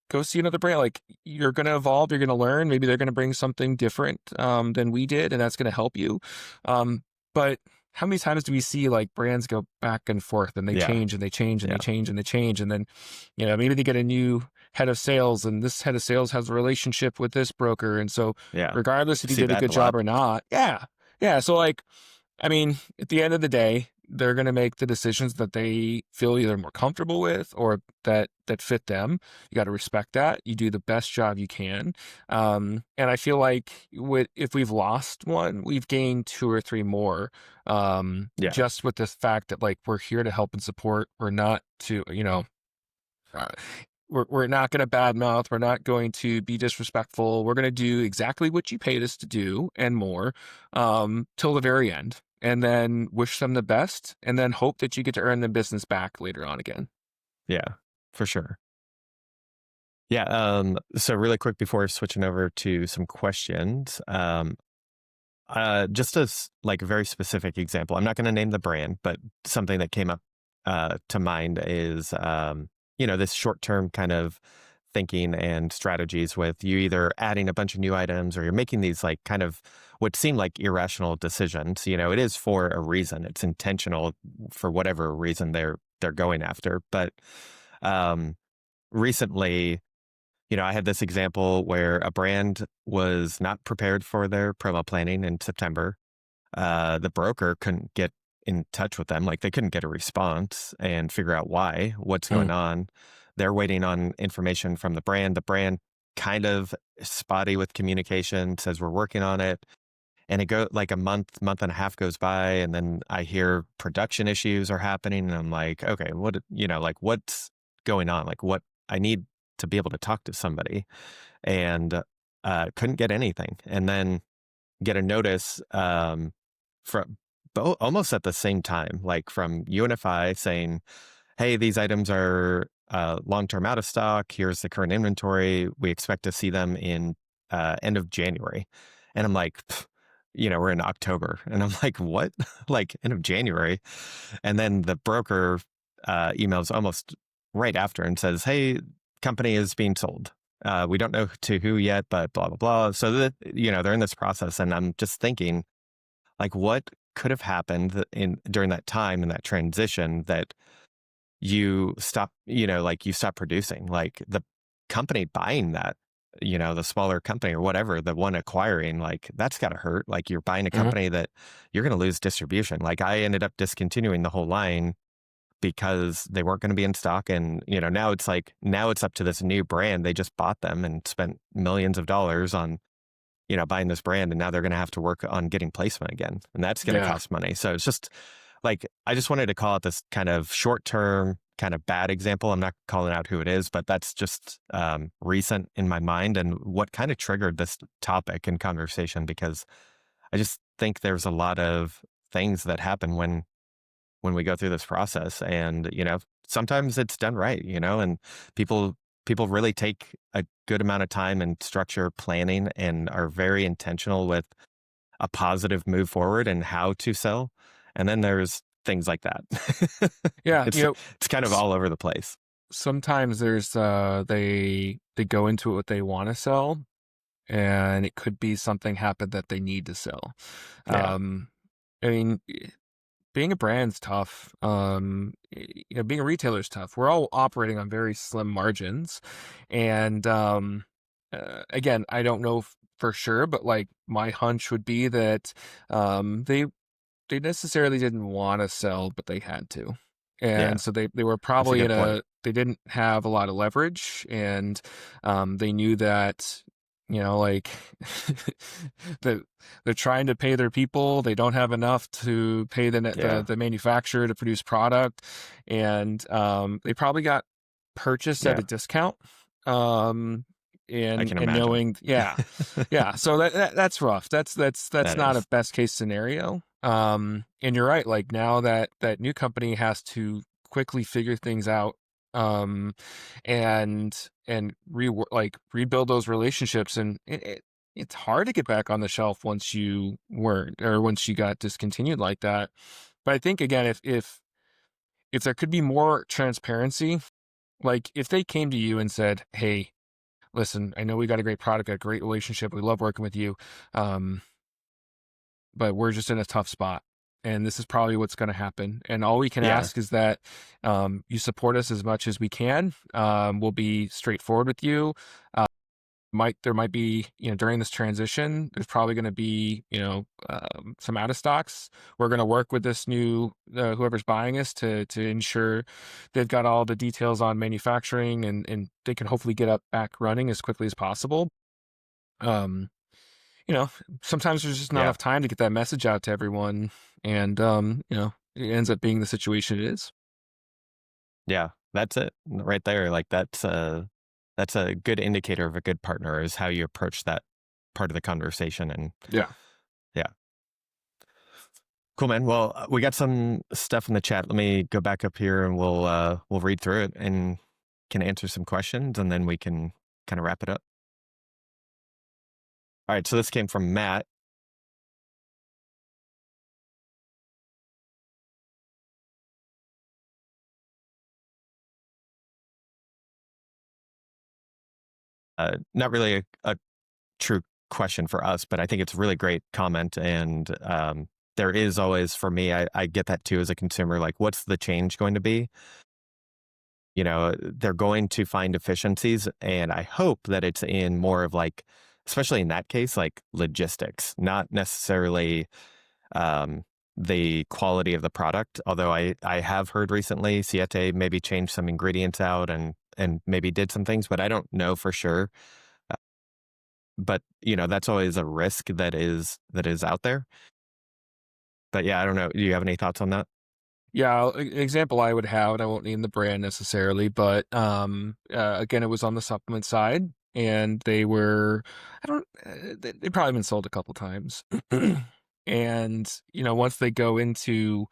go see another brand. Like you're going to evolve, you're going to learn. Maybe they're going to bring something different than we did, and that's going to help you. But how many times do we see like brands go back and forth and they Yeah. change and they change and they Yeah. change and they change, and then maybe they get a new head of sales, and this head of sales has a relationship with this broker, and so Yeah. regardless if You he see did a that good a lot. job or not, yeah, yeah. So like I mean, at the end of the day, they're going to make the decisions that they feel either more comfortable with or that fit them. You got to respect that. You do the best job you can. And I feel like if we've lost one, we've gained two or three more. Yeah. Just with this fact that like we're here to help and support. We're not to uh, we're not going to badmouth. We're not going to be disrespectful. We're going to do exactly what you paid us to do and more till the very end. and then wish them the best, and then hope that you get to earn the business back later on again. Yeah, for sure. Yeah. So really quick before switching over to some questions, just as like a very specific example, I'm not going to name the brand, but something that came up to mind is, this short-term kind of thinking and strategies with you either adding a bunch of new items or you're making these like kind of what seem like irrational decisions. It is for a reason. It's intentional for whatever reason they're going after. But um, recently, I had this example where a brand was not prepared for their promo planning in September. The broker couldn't get in touch with them. Like they couldn't get a response and figure out what's Mm, going on. They're waiting on information from the brand. The brand kind of spotty with communication, says we're working on it. And it go like a month and a half goes by, and then I hear production issues are happening, and I'm like, okay, like what's going on? Like what I need to be able to talk to somebody, and couldn't get anything, and then get a notice from almost at the same time, like from UNFI saying, hey, these items are long-term out of stock. Here's the current inventory. We expect to see them in end of January. And I'm like, we're in October. And I'm like, what? Like end of January. And then the broker emails almost right after and says, hey, company is being sold. We don't know to who yet, but blah, blah, blah. So that, they're in this process. And I'm just thinking, like, what could have happened during that time in that transition that you stop, like you stop producing, like the company buying that, the smaller company or whatever, the one acquiring, like that's got to hurt. Like you're buying a mhm. company that you're going to lose distribution. Like I ended up discontinuing the whole line because they weren't going to be in stock. And, now it's up to this new brand. They just bought them and spent millions of dollars on, buying this brand. And now they're going to have to work on getting placement again. And that's going to Yeah. cost money. So it's just like, I just wanted to call it this kind of short term, kind of bad example. I'm not calling out who it is, but that's just recent in my mind and what kind of triggered this topic and conversation, because I just think there's a lot of things that happen when we go through this process, and sometimes it's done right, and people really take a good amount of time and structure planning and are very intentional with a positive move forward and how to sell. And then there's things like that. Yeah, It's kind of s all over the place. sometimes there's, they go into it what they wanna sell, and it could be something happened that they need to sell. Yeah, Um, I mean, being a brand's tough. Being a retailer is tough. We're all operating on very slim margins, and again, I don't know for sure, but like my hunch would be that they necessarily didn't want to sell, but they had to, yeah, and so they were that's a probably good point. they didn't have a lot of leverage, and they knew that like that they're trying to pay their people. They don't have enough to pay Yeah, the manufacturer to produce product, and they probably got purchased at yeah, a discount. Um, I can and imagine. knowing, yeah, yeah. So that's rough. That's That not a is. best case scenario. And you're right. Like now that new company has to quickly figure things out, um, and rebuild those relationships, and it's hard to get back on the shelf once you weren't, or once you got discontinued like that. But I think again, if there could be more transparency, like if they came to you and said, "Hey, listen, I know we got a great product, a great relationship, we love working with you, um, but we're just in a tough spot. And this is probably what's going to happen. And all we can Yeah, ask is that you support us as much as we can. We'll be straightforward with you. There might be, during this transition, there's probably going to be, some out of stocks. We're going to work with this new whoever's buying us to ensure they've got all the details on manufacturing, and they can hopefully get up back running as quickly as possible. Um, you know, Sometimes there's just not yeah, enough time to get that message out to everyone, and it ends up being the situation it is. yeah. That's it right there. Like that's a good indicator of a good partner is how you approach that part of the conversation. And Yeah. yeah. Cool, man. Well, we got some stuff in the chat. Let me go back up here and we'll read through it and can answer some questions, and then we can kind of wrap it up. All right. So this came from Matt. Not really a true question for us, but I think it's a really great comment. And there is always, for me, I get that too as a consumer, like, what's the change going to be? You know, they're going to find efficiencies, and I hope that it's in more of like, especially in that case, like logistics, not necessarily um, the quality of the product. Although I have heard recently Siete maybe changed some ingredients out and maybe did some things, but I don't know for sure. Uh, But you know, that's always a risk that is out there. But yeah, I don't know. Do you have any thoughts on that? Yeah, example I would have, and I won't name the brand necessarily, but again, it was on the supplement side, and they were, I don't, they probably been sold a couple times, and once they go into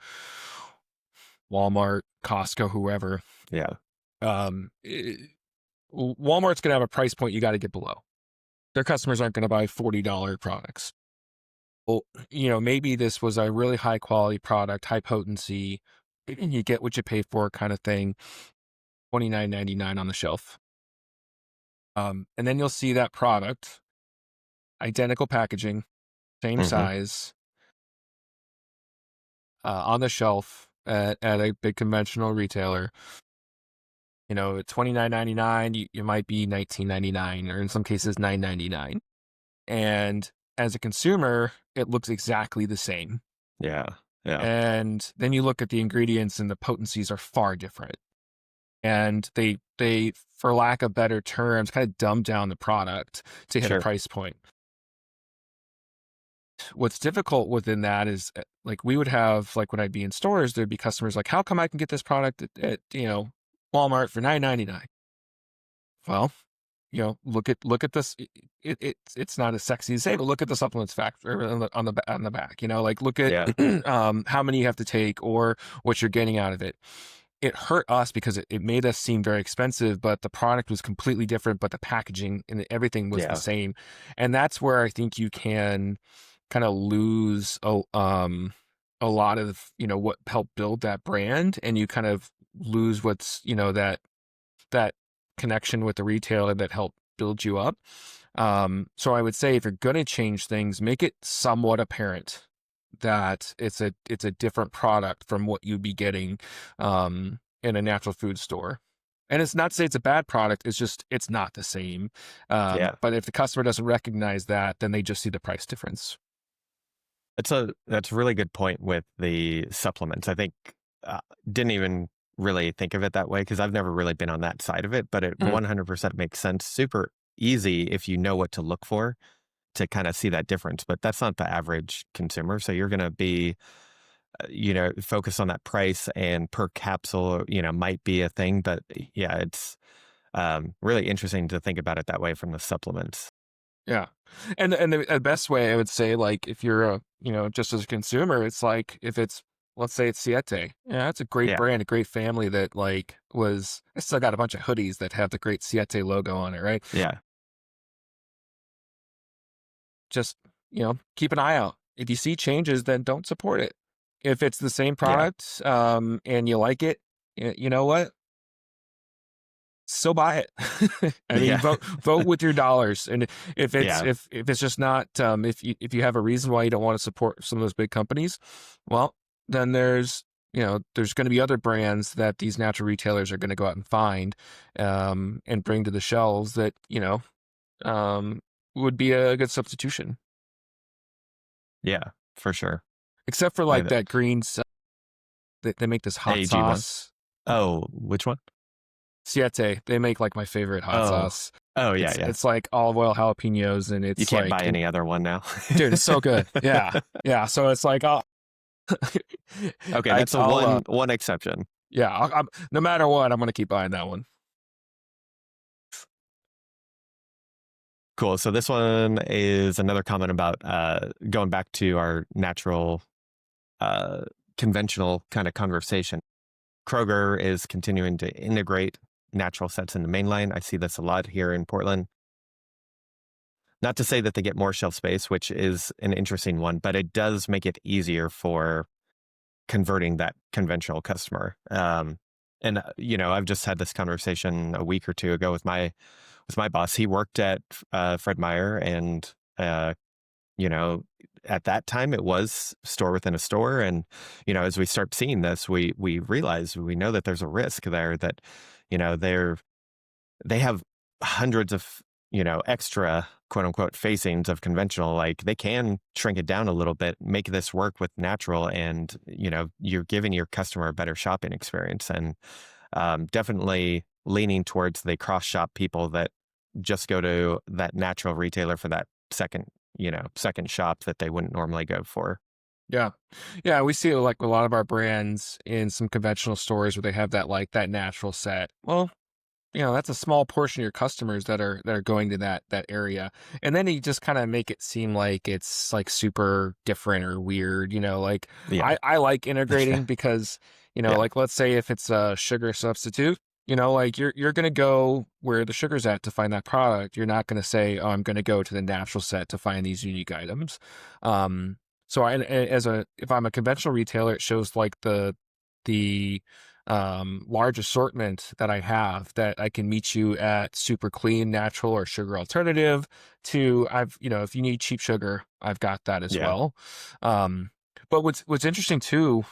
Walmart, Costco, whoever, Yeah, um, Walmart's gonna have a price point you got to get below. Their customers aren't gonna buy $40 products. Well, maybe this was a really high quality product, high potency, and you get what you pay for kind of thing, 29.99 on the shelf. And then you'll see that product, identical packaging, same hmm size, on the shelf at a big conventional retailer. At 29.99, you might be 19.99, or in some cases 9.99. And as a consumer, it looks exactly the same. yeah, yeah, And then you look at the ingredients, and the potencies are far different. And they, for lack of better terms, kind of dumb down the product to hit a sure, price point. What's difficult within that is, like, we would have, like, when I'd be in stores, there'd be customers like, how come I can get this product at Walmart for 9.99? Well, look at this. It's not as sexy to say, but look at the supplements factor on the back. Like, look at yeah, how many you have to take or what you're getting out of it. It hurt us because it made us seem very expensive, but the product was completely different, but the packaging and everything was the yeah, same. And that's where I think you can kind of lose a lot of, what helped build that brand, and you kind of lose what's, that connection with the retailer that helped build you up. So I would say, if you're going to change things, make it somewhat apparent that it's a different product from what you'd be getting in a natural food store. And it's not to say it's a bad product, it's just it's not the same. yeah. But if the customer doesn't recognize that, then they just see the price difference. That's a really good point with the supplements. I think didn't even really think of it that way because I've never really been on that side of it, but it Mm. 100% makes sense. Super easy if you know what to look for to kind of see that difference, but that's not the average consumer. So you're going to be, focus on that price, and per capsule, might be a thing, but yeah, it's really interesting to think about it that way from the supplements. Yeah. And the best way, I would say, like, if you're just as a consumer, it's like, if it's, let's say it's Siete. Yeah, it's a great Yeah. brand, a great family that, like, I still got a bunch of hoodies that have the great Siete logo on it, right? Yeah. Just, keep an eye out. If you see changes, then don't support it. If it's the same Yeah. product, and you like it, you know what? Still buy it. I mean, Yeah. vote with your dollars. And if it's Yeah. if it's just not, if you have a reason why you don't want to support some of those big companies, well, then there's going to be other brands that these natural retailers are going to go out and find, and bring to the shelves that um, would be a good substitution. Yeah. For sure. Except for, like, I, that green, they make this hot AG1. sauce. Oh, which one? Siete, they make, like, my favorite hot Oh, sauce. oh, yeah, It's yeah. it's like olive oil jalapenos, and You it's can't like, buy any other one now. dude, it's so good. Yeah. Yeah. So it's like, Okay, I, that's a I'll, one exception. yeah, no matter what, I'm going to keep buying that one. Cool. So this one is another comment about going back to our natural uh, conventional kind of conversation. Kroger is continuing to integrate natural sets into mainline. I see this a lot here in Portland. Not to say that they get more shelf space, which is an interesting one, but it does make it easier for converting that conventional customer. And I've just had this conversation a week or two ago with my boss. He worked at Fred Meyer, and you know, at that time it was store within a store. And as we start seeing this, we realize, we know that there's a risk there, that they have hundreds of extra quote unquote facings of conventional. Like, they can shrink it down a little bit, make this work with natural, and you're giving your customer a better shopping experience. And definitely leaning towards the cross shop people that just go to that natural retailer for that second shop that they wouldn't normally go for. Yeah. Yeah, we see like a lot of our brands in some conventional stores where they have that natural set. Well, that's a small portion of your customers that are going to that area. And then you just kind of make it seem like it's like super different or weird, like Yeah. I like integrating because, Yeah. like let's say if it's a sugar substitute, like you're gonna go where the sugar's at to find that product. You're not gonna say, "Oh, I'm gonna go to the natural set to find these unique items." So if I'm a conventional retailer, it shows like the large assortment that I have, that I can meet you at super clean, natural, or sugar alternative to if you need cheap sugar, I've got that as Yeah. well. Um, but what's interesting too,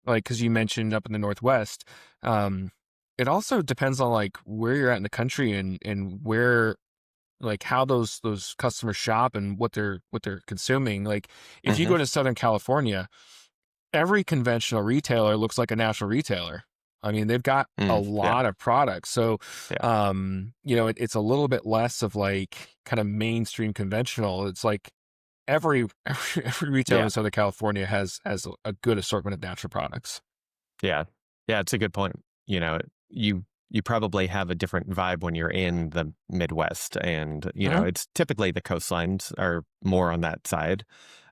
like, cause you mentioned up in the Northwest, it also depends on like where you're at in the country and where, like how those customers shop and what they're consuming. Like if you Hmm. go to Southern California, every conventional retailer looks like a national retailer. I mean, they've got a Yeah. lot of products. So, Yeah. it's a little bit less of like kind of mainstream conventional. It's like every retailer Yeah. in Southern California has a good assortment of natural products. Yeah. Yeah. It's a good point. You probably have a different vibe when you're in the Midwest, and Mhm. it's typically the coastlines are more on that side,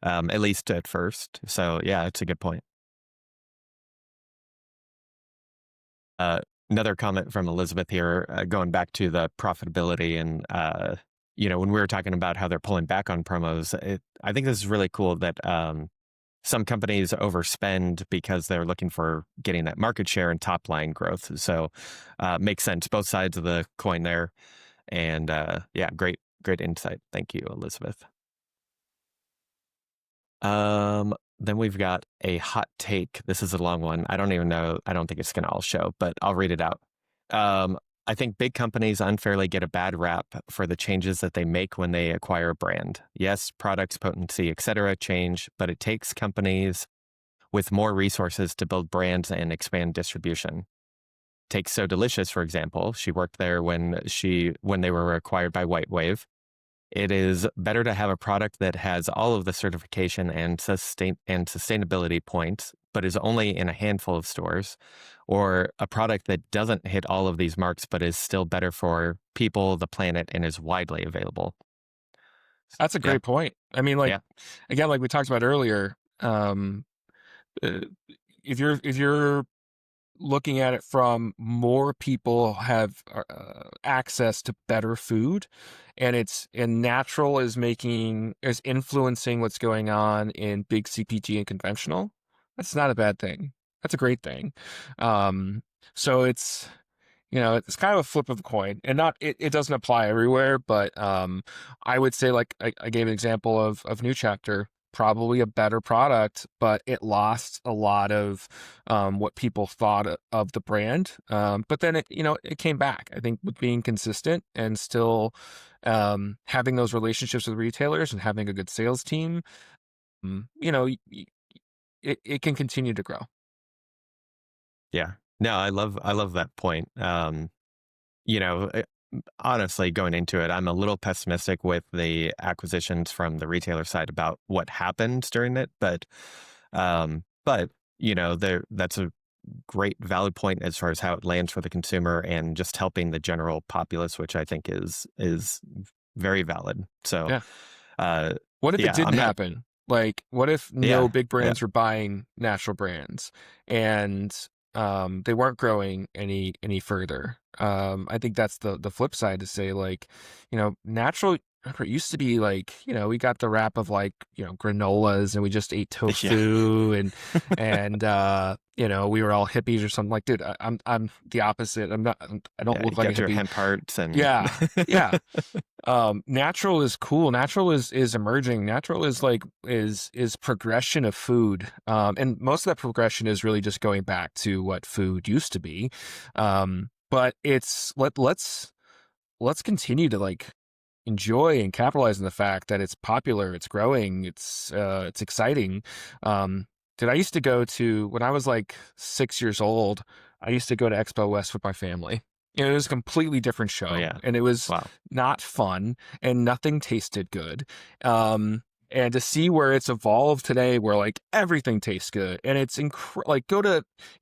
at least at first. So yeah, it's a good point. Uh, Another comment from Elizabeth here, going back to the profitability, and when we were talking about how they're pulling back on promos, I think this is really cool that some companies overspend because they're looking for getting that market share and top line growth. So makes sense, both sides of the coin there. And yeah, great insight. Thank you, Elizabeth. Then we've got a hot take. This is a long one. I don't even know. I don't think it's going to all show, but I'll read it out. Um, I think big companies unfairly get a bad rap for the changes that they make when they acquire a brand. Yes, products, potency, etc. change, but it takes companies with more resources to build brands and expand distribution. Take So Delicious, for example. She worked there when they were acquired by White Wave. It is better to have a product that has all of the certification and sustainability points, but is only in a handful of stores, or a product that doesn't hit all of these marks, but is still better for people, the planet, and is widely available. That's a Yeah, great point. I mean, like yeah, again, like we talked about earlier, uh, if you're looking at it from more people have access to better food, and natural is influencing what's going on in big CPG and conventional, that's not a bad thing. That's a great thing. Um, so it's kind of a flip of a coin, and not it doesn't apply everywhere, but I would say, like I gave an example of New Chapter, probably a better product, but it lost a lot of what people thought of the brand. But then it came back. I think with being consistent and still having those relationships with retailers and having a good sales team, it can continue to grow. yeah. No, I love that point. You know, eh, Honestly, going into it, I'm a little pessimistic with the acquisitions from the retailer side about what happens during it, but that's a great valid point as far as how it lands for the consumer and just helping the general populace, which I think is very valid. So, Yeah. uh, What if it yeah, didn't I'm not. happen? Like, what if no Yeah. big Yeah. brands were buying natural brands and they weren't growing any further? I think that's the flip side to say, like, natural. Remember, it used to be like, we got the rap of like, granolas and we just ate Yeah. tofu and we were all hippies or something. Like, dude, I'm the opposite. I don't Yeah. You look like a got your hippie. hemp hearts and Yeah. Yeah. Natural is cool. Natural is emerging. Natural is like is progression of food. And most of that progression is really just going back to what food used to be. But let's continue to like enjoy and capitalize on the fact that it's popular, it's growing, it's exciting. Did I used to go to when I was like 6 years old, I used to go to Expo West with my family. It was a completely different oh show, yeah. and it was Wow. not fun, and nothing tasted good. And to see where it's evolved today, where like everything tastes good, and it's like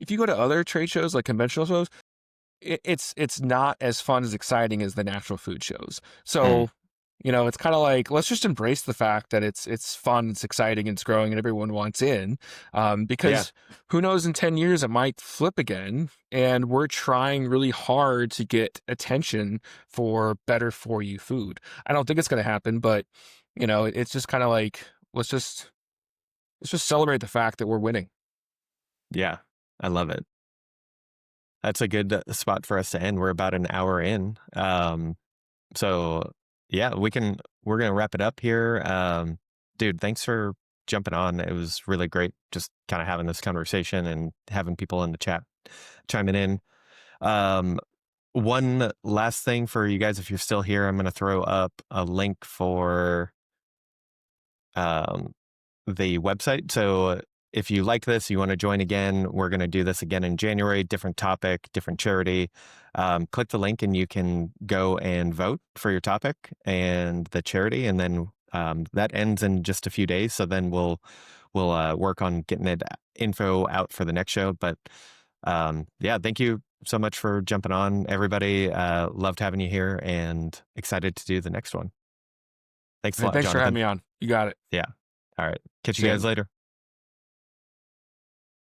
if you go to other trade shows, like conventional shows, it's not as fun as exciting as the natural food shows. Mm. So, it's kind of like let's just embrace the fact that it's fun, it's exciting, it's growing, and everyone wants in. Yeah. Because who knows, in 10 years it might flip again, and we're trying really hard to get attention for better for you food. I don't think it's going to happen, but it's just kind of like let's just celebrate the fact that we're winning. Yeah. I love it. That's a good spot for us to end. We're about an hour in. So yeah, we're gonna wrap it up here. Dude, thanks for jumping on. It was really great just kind of having this conversation and having people in the chat chiming in. Um, one last thing for you guys, if you're still here, I'm gonna throw up a link for um the website. So if you like this, you want to join again, we're going to do this again in January, different topic, different charity. Click the link and you can go and vote for your topic and the charity. And then that ends in just a few days. So then we'll work on getting it info out for the next show. But yeah, thank you so much for jumping on, everybody. Loved having you here and excited to do the next one. Thanks a Hey, lot, thanks for having Jonathan. me on. You got it. Yeah. All right. Catch you See ya. guys later.